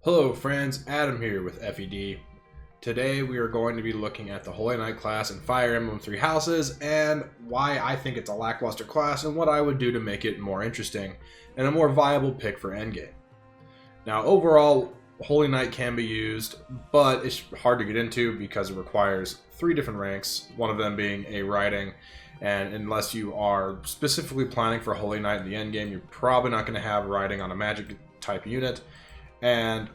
Hello friends, Adam here with FED. Today we are going to be looking at the Holy Knight class in Fire Emblem Three Houses and why I think it's a lackluster class and what I would do to make it more interesting and a more viable pick for endgame. Now overall, Holy Knight can be used, but it's hard to get into because it requires 3 different ranks, one of them being a riding, and unless you are specifically planning for Holy Knight in the endgame, you're probably not going to have riding on a magic type unit. And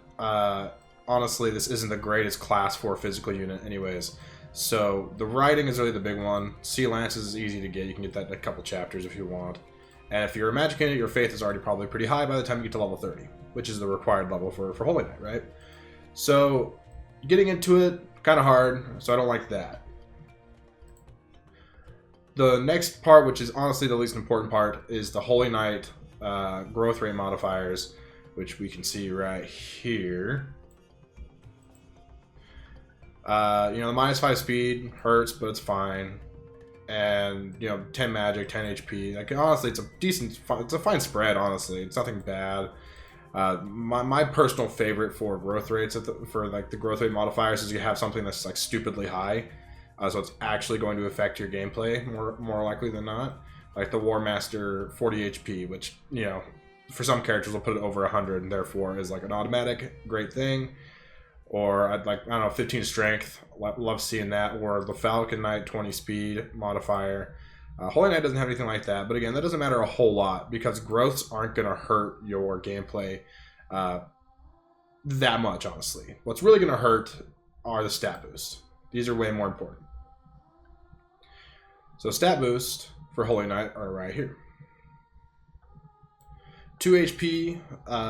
honestly, this isn't the greatest class for a physical unit anyways. So the riding is really the big one. Sea Lances is easy to get. You can get that in a couple chapters if you want. And if you're a magic unit, your faith is already probably pretty high by the time you get to level 30, which is the required level for Holy Knight, right? So getting into it, kind of hard, so I don't like that. The next part, which is honestly the least important part, is the Holy Knight growth rate modifiers, which we can see right here. The -5 speed hurts, but it's fine. And, 10 magic, 10 HP. Like, honestly, it's a fine spread, honestly. It's nothing bad. My personal favorite for growth rates, for the growth rate modifiers, is you have something that's, like, stupidly high. So it's actually going to affect your gameplay more likely than not. Like the War Master 40 HP, which, for some characters will put it over 100 and therefore is like an automatic great thing. Or I don't know, 15 strength, love seeing that. Or the Falcon Knight 20 speed modifier. Holy Knight doesn't have anything like that, but again, that doesn't matter a whole lot because growths aren't going to hurt your gameplay that much, honestly. What's really going to hurt are the stat boosts. These are way more important. So stat boost for Holy Knight are right here. 2 HP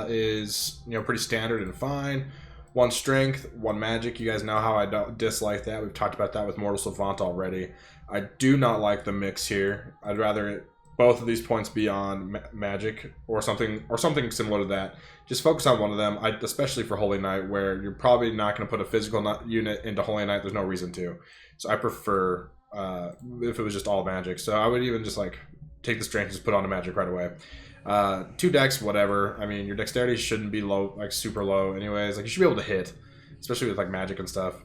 is pretty standard and fine. 1 strength, 1 magic. You guys know how I don't dislike that. We've talked about that with Mortal Savant already. I do not like the mix here. I'd rather both of these points be on magic or something similar to that. Just focus on one of them, especially for Holy Knight, where you're probably not going to put a physical unit into Holy Knight. There's no reason to. So I prefer if it was just all magic. So I would even just take the strength and just put on a magic right away. 2 dex, whatever. I mean, your dexterity shouldn't be low, super low anyways. You should be able to hit, especially with magic and stuff.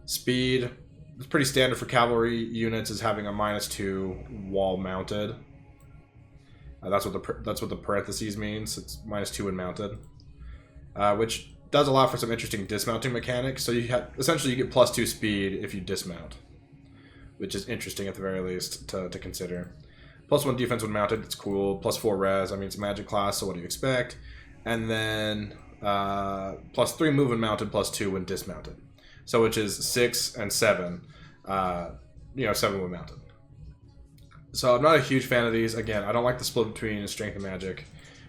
Speed, it's pretty standard for cavalry units, is having a -2 wall mounted. That's what the parentheses means. It's -2 when mounted, which does allow for some interesting dismounting mechanics. So essentially you get +2 speed if you dismount, which is interesting at the very least to consider. +1 defense when mounted, it's cool. +4 res, I mean, it's a magic class, so what do you expect? And then +3 move when mounted, +2 when dismounted. So which is 6 and 7, 7 when mounted. So I'm not a huge fan of these. Again, I don't like the split between strength and magic.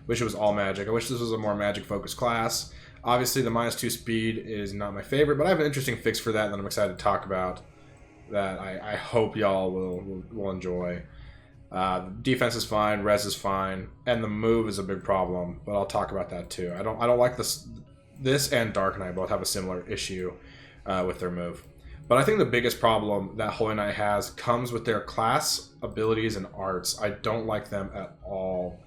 Wish it was all magic. I wish this was a more magic-focused class. Obviously, the -2 speed is not my favorite, but I have an interesting fix for that I'm excited to talk about that I hope y'all will enjoy. Defense is fine, res is fine, and the move is a big problem, but I'll talk about that too. I don't like this and Dark Knight both have a similar issue with their move. But I think the biggest problem that Holy Knight has comes with their class abilities and arts. I don't like them at all,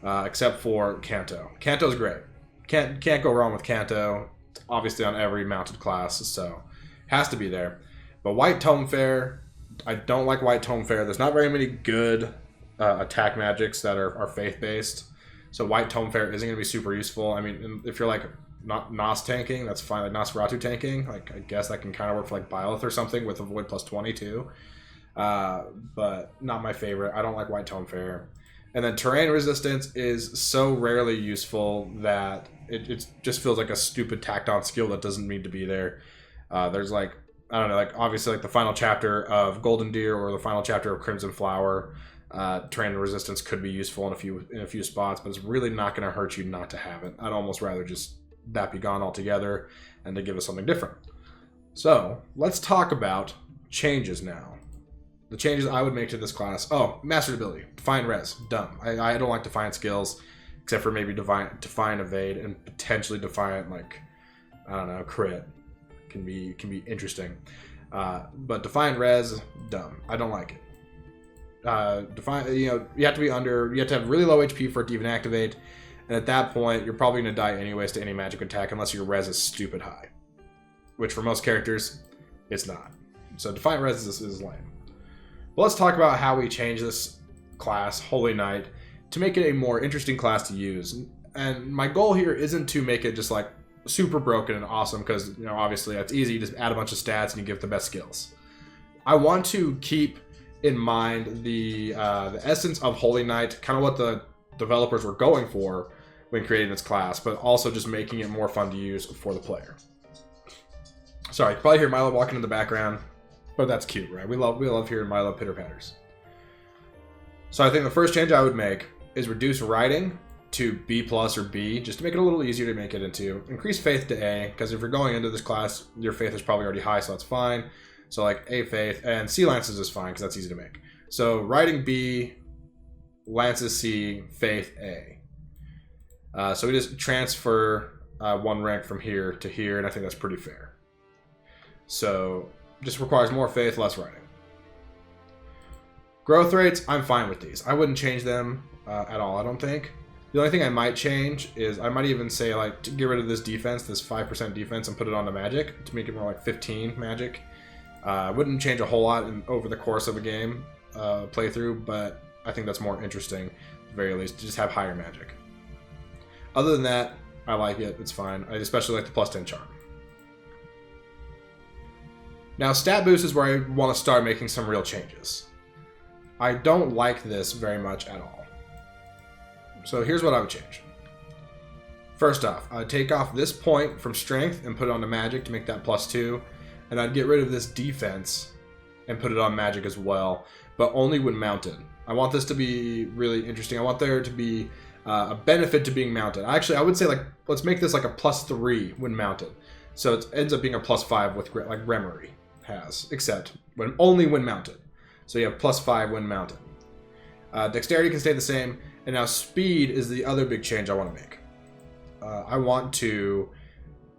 except for Canto. Canto's great. Can't go wrong with Canto. It's obviously on every mounted class, so has to be there. But White Tome Fair, I don't like White Tome Fair. There's not very many good attack magics that are faith-based. So White Tome Fair isn't going to be super useful. I mean, if you're not Nos tanking, that's fine. Like Nosferatu tanking, I guess that can kind of work for Byleth or something with Avoid +20 too. But not my favorite. I don't like White Tome Fair. And then Terrain Resistance is so rarely useful that it just feels like a stupid tacked-on skill that doesn't need to be there. There's I don't know, obviously the final chapter of Golden Deer or the final chapter of Crimson Flower, Terrain Resistance could be useful in a few spots, but it's really not going to hurt you not to have it. I'd almost rather just that be gone altogether and to give us something different. So let's talk about changes now. The changes I would make to this class. Oh, Mastered Ability, Defiant Res, dumb. I don't like Defiant skills, except for maybe Defiant Evade and potentially Defiant I don't know, Crit. Can be interesting, but Defiant Res, dumb. I don't like it. You have to have really low HP for it to even activate, And at that point, you're probably going to die anyways to any magic attack unless your res is stupid high. Which for most characters, it's not. So Defiant Res is lame. But let's talk about how we change this class, Holy Knight, to make it a more interesting class to use. And my goal here isn't to make it just like super broken and awesome, because, you know, obviously that's easy. You just add a bunch of stats and you give the best skills. I want to keep in mind the essence of Holy Knight, kind of what the developers were going for when creating this class, but also just making it more fun to use for the player. Sorry, you can probably hear Milo walking in the background, but that's cute, right? We love hearing Milo pitter-patters. So I think the first change I would make is reduce Riding to B+ or B, just to make it a little easier to make it into. Increase Faith to A, because if you're going into this class, your Faith is probably already high, so that's fine. So like A Faith, and C Lances is fine, because that's easy to make. So Riding B, Lances C, Faith A. So we just transfer 1 rank from here to here, and I think that's pretty fair. So just requires more Faith, less Riding. Growth rates, I'm fine with these. I wouldn't change them at all, I don't think. The only thing I might change is, I might even say, like, to get rid of this defense, this 5% defense, and put it onto magic, to make it more like 15 magic. I wouldn't change a whole lot over the course of a game playthrough, but I think that's more interesting, at the very least, to just have higher magic. Other than that, I like it, it's fine. I especially like the +10 charm. Now, stat boost is where I want to start making some real changes. I don't like this very much at all. So here's what I would change. First off, I'd take off this point from strength and put it onto magic to make that +2. And I'd get rid of this defense and put it on magic as well, but only when mounted. I want this to be really interesting. I want there to be a benefit to being mounted. Actually, I would say, like, let's make this like a +3 when mounted. So it ends up being a +5 with, like, Remory has, except only when mounted. So you have +5 when mounted. Dexterity can stay the same, and now speed is the other big change I want to make. I want to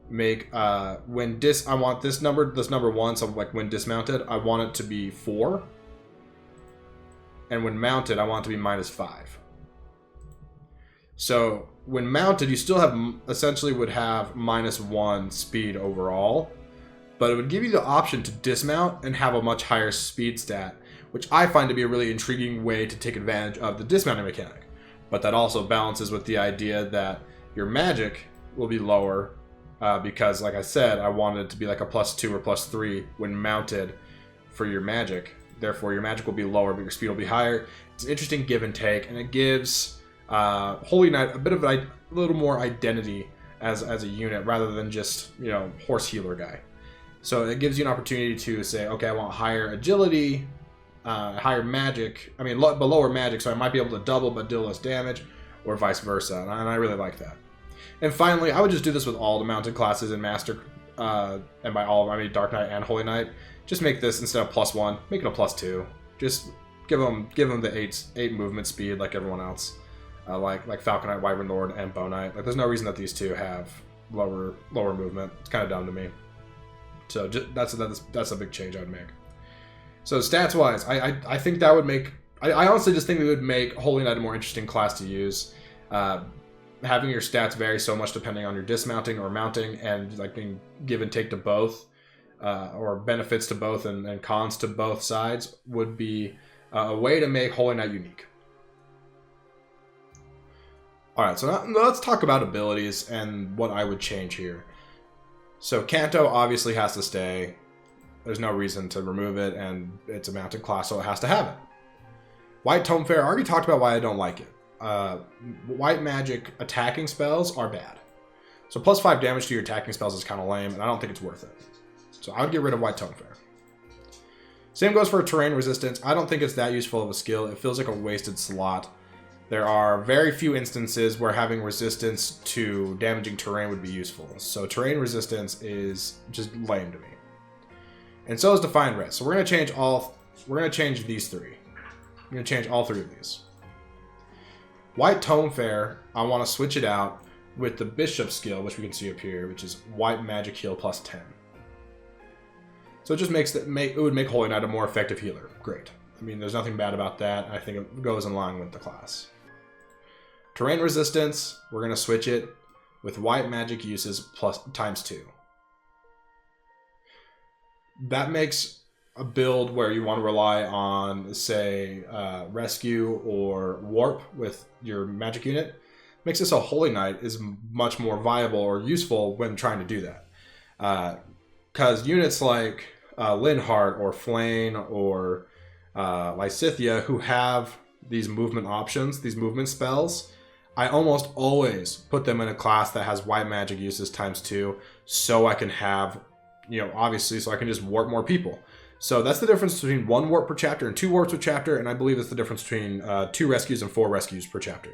make I want this number 1, so like when dismounted, I want it to be 4, and when mounted, I want it to be -5. So when mounted, you still have essentially would have -1 speed overall, but it would give you the option to dismount and have a much higher speed stat, which I find to be a really intriguing way to take advantage of the dismounting mechanic. But that also balances with the idea that your magic will be lower, because, like I said, I wanted it to be like a +2 or +3 when mounted for your magic. Therefore, your magic will be lower, but your speed will be higher. It's an interesting give and take, and it gives Holy Knight a bit of a little more identity as a unit, rather than just, you know, horse healer guy. So it gives you an opportunity to say, okay, I want higher agility, higher magic, but lower magic, so I might be able to double but deal less damage, or vice versa, and I really like that. And finally, I would just do this with all the mounted classes in Master, and by all of them, I mean Dark Knight and Holy Knight. Just make this, instead of +1, make it a +2. Just give them the 8 movement speed like everyone else, like Falcon Knight, Wyvern Lord, and Bow Knight. Like, there's no reason that these two have lower movement. It's kind of dumb to me. So that's a big change I would make. So stats wise, I think that would make, I honestly just think it would make Holy Knight a more interesting class to use. Having your stats vary so much depending on your dismounting or mounting, and like being give and take to both, or benefits to both and cons to both sides, would be a way to make Holy Knight unique. Alright, so now let's talk about abilities and what I would change here. So Canto obviously has to stay. There's no reason to remove it, and it's a mounted class, so it has to have it. White Tome Fair, I already talked about why I don't like it. White magic attacking spells are bad. So +5 damage to your attacking spells is kind of lame, and I don't think it's worth it. So I would get rid of White Tome Fair. Same goes for terrain resistance. I don't think it's that useful of a skill. It feels like a wasted slot. There are very few instances where having resistance to damaging terrain would be useful. So terrain resistance is just lame to me. And so is Defiant Res. So we're going to change these 3. I'm going to change all 3 of these. White Tome Fair, I want to switch it out with the Bishop skill, which we can see up here, which is White Magic Heal +10. So it just it would make Holy Knight a more effective healer. Great. I mean, there's nothing bad about that. I think it goes in line with the class. Terrain resistance, we're going to switch it with white magic uses plus ×2. That makes a build where you want to rely on, say, rescue or warp with your magic unit. Makes it so Holy Knight is much more viable or useful when trying to do that. Because units like Linhardt or Flane or Lysithea, who have these movement options, these movement spells, I almost always put them in a class that has white magic uses ×2, so I can have, obviously, so I can just warp more people. So that's the difference between 1 warp per chapter and 2 warps per chapter, and I believe it's the difference between 2 rescues and 4 rescues per chapter.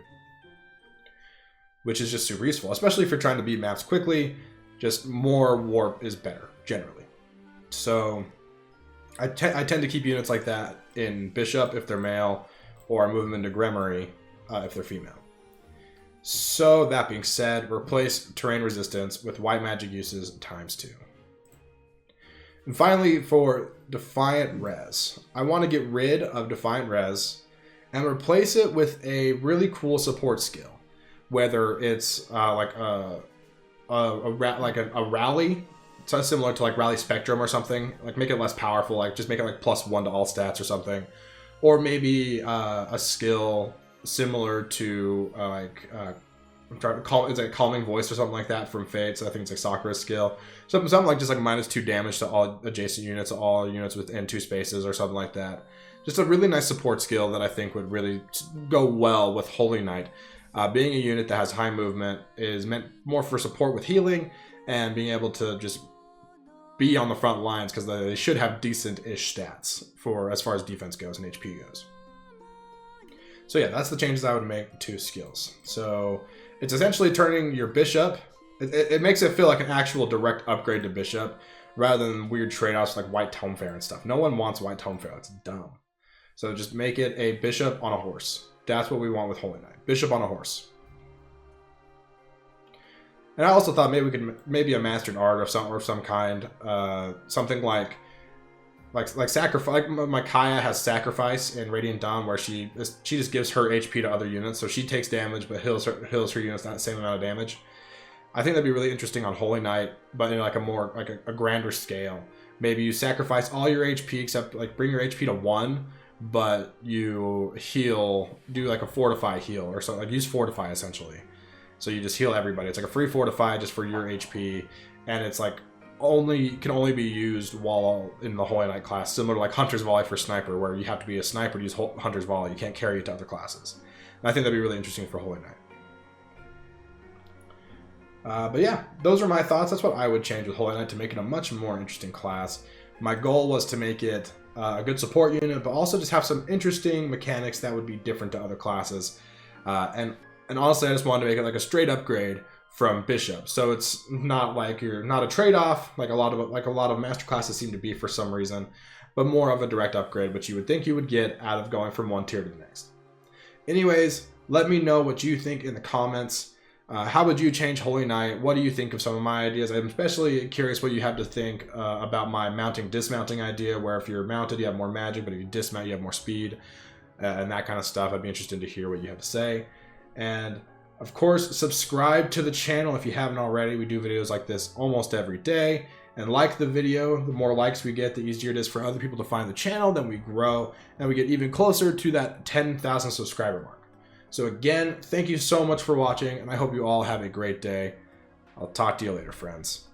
Which is just super useful, especially if you're trying to beat maps quickly. Just more warp is better, generally. So I tend to keep units like that in Bishop if they're male, or I move them into Gremory if they're female. So that being said, replace terrain resistance with white magic uses ×2. And finally, for Defiant Res, I want to get rid of Defiant Res and replace it with a really cool support skill. Whether it's like a rally, so similar to like Rally Spectrum or something, like make it less powerful, like just make it like +1 to all stats or something, or maybe a skill similar to I'm trying to call, it's like Calming Voice or something like that from Fates. I think it's like Sakura's skill, something like just like -2 damage to all adjacent units, all units within 2 spaces or something like that. Just a really nice support skill that I think would really go well with Holy Knight. Being a unit that has high movement is meant more for support with healing and being able to just be on the front lines, because they should have decent-ish stats for as far as defense goes and HP goes. So yeah, that's the changes I would make to skills. So it's essentially turning your Bishop, it makes it feel like an actual direct upgrade to Bishop rather than weird trade-offs like White Tome Fair and stuff. No one wants White Tome Fair, that's dumb. So just make it a Bishop on a horse. That's what we want with Holy Knight. Bishop on a horse. And I also thought maybe we could a Mastered Art of some kind. Something like sacrifice. Like Micaiah has Sacrifice in Radiant Dawn, where she just gives her HP to other units, so she takes damage but heals her units not the same amount of damage. I think that'd be really interesting on Holy Knight, but in like a more like a grander scale. Maybe you sacrifice all your HP except like bring your HP to 1. But you heal, do like a Fortify heal or something, like use Fortify essentially. So you just heal everybody. It's like a free Fortify just for your HP, and it's like can only be used while in the Holy Knight class, similar to like Hunter's Volley for Sniper, where you have to be a sniper to use Hunter's Volley. You can't carry it to other classes. And I think that'd be really interesting for Holy Knight. But yeah, those are my thoughts. That's what I would change with Holy Knight to make it a much more interesting class. My goal was to make it a good support unit, but also just have some interesting mechanics that would be different to other classes. And honestly, I just wanted to make it like a straight upgrade from Bishop. So it's not like you're not a trade-off like a lot of master classes seem to be for some reason, but more of a direct upgrade, which you would think you would get out of going from one tier to the next. Anyways, let me know what you think in the comments. How would you change Holy Knight? What do you think of some of my ideas? I'm especially curious what you have to think about my mounting-dismounting idea, where if you're mounted, you have more magic, but if you dismount, you have more speed, and that kind of stuff. I'd be interested to hear what you have to say. And, of course, subscribe to the channel if you haven't already. We do videos like this almost every day. And like the video. The more likes we get, the easier it is for other people to find the channel. Then we grow, and we get even closer to that 10,000 subscriber mark. So again, thank you so much for watching, and I hope you all have a great day. I'll talk to you later, friends.